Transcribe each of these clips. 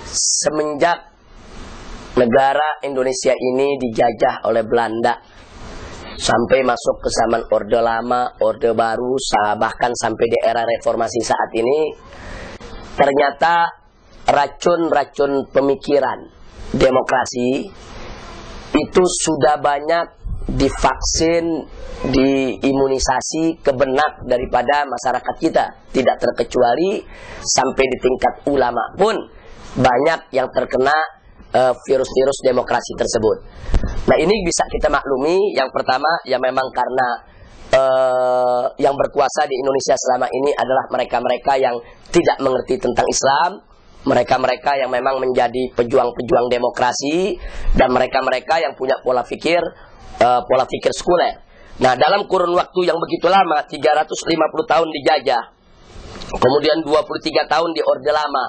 Semenjak negara Indonesia ini dijajah oleh Belanda, sampai masuk ke zaman Orde Lama, Orde Baru, bahkan sampai di era reformasi saat ini, ternyata racun-racun pemikiran demokrasi itu sudah banyak divaksin, diimunisasi ke benak daripada masyarakat kita. Tidak terkecuali sampai di tingkat ulama pun banyak yang terkena virus-virus demokrasi tersebut. Nah, ini bisa kita maklumi. Yang pertama, ya memang karena yang berkuasa di Indonesia selama ini adalah mereka-mereka yang tidak mengerti tentang Islam, mereka-mereka yang memang menjadi pejuang-pejuang demokrasi, dan mereka-mereka yang punya pola pikir sekuler. Nah, dalam kurun waktu yang begitu lama, 350 tahun dijajah, kemudian 23 tahun di Orde Lama,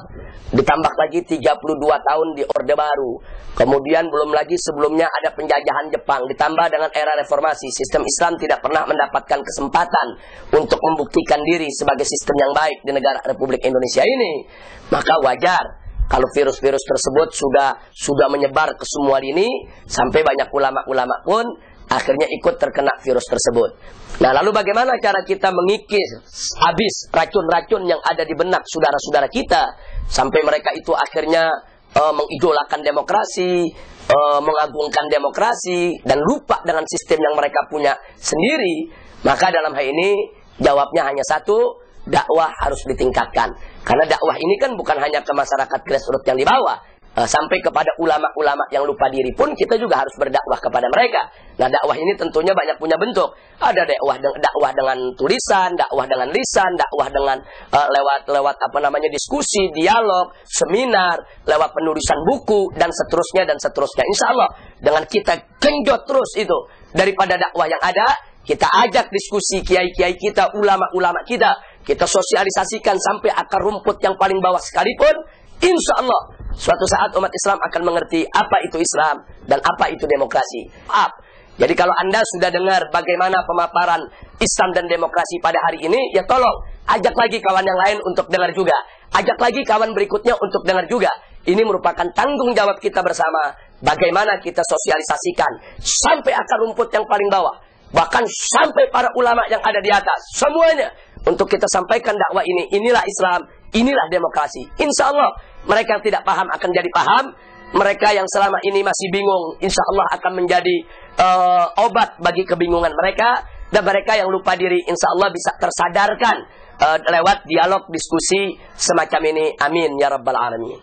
ditambah lagi 32 tahun di Orde Baru, kemudian belum lagi sebelumnya ada penjajahan Jepang, ditambah dengan era reformasi, sistem Islam tidak pernah mendapatkan kesempatan untuk membuktikan diri sebagai sistem yang baik di negara Republik Indonesia ini. Maka wajar kalau virus-virus tersebut sudah menyebar ke semua lini, sampai banyak ulama-ulama pun akhirnya ikut terkena virus tersebut. Nah, lalu bagaimana cara kita mengikis habis racun-racun yang ada di benak saudara-saudara kita, sampai mereka itu akhirnya mengidolakan demokrasi, mengagungkan demokrasi, dan lupa dengan sistem yang mereka punya sendiri? Maka dalam hal ini jawabnya hanya satu: dakwah harus ditingkatkan. Karena dakwah ini kan bukan hanya ke masyarakat grassroots yang di bawah, sampai kepada ulama-ulama yang lupa diri pun kita juga harus berdakwah kepada mereka. Nah, dakwah ini tentunya banyak punya bentuk. Ada dakwah dengan tulisan, dakwah dengan lisan, dakwah dengan lewat diskusi, dialog, seminar, lewat penulisan buku, dan seterusnya dan seterusnya. Insya Allah dengan kita genjot terus itu daripada dakwah yang ada, kita ajak diskusi kiai-kiai kita, ulama-ulama kita sosialisasikan sampai akar rumput yang paling bawah sekalipun, insya Allah suatu saat umat Islam akan mengerti apa itu Islam dan apa itu demokrasi. Jadi kalau Anda sudah dengar bagaimana pemaparan Islam dan demokrasi pada hari ini, ya tolong ajak lagi kawan yang lain untuk dengar juga. Ajak lagi kawan berikutnya untuk dengar juga. Ini merupakan tanggung jawab kita bersama. Bagaimana kita sosialisasikan sampai akar rumput yang paling bawah, bahkan sampai para ulama yang ada di atas, semuanya untuk kita sampaikan dakwah ini. Inilah Islam, inilah demokrasi. Insya Allah mereka yang tidak paham akan jadi paham. Mereka yang selama ini masih bingung, insya Allah akan menjadi obat bagi kebingungan mereka. Dan mereka yang lupa diri, insya Allah bisa tersadarkan lewat dialog, diskusi semacam ini. Amin ya rabbal alamin.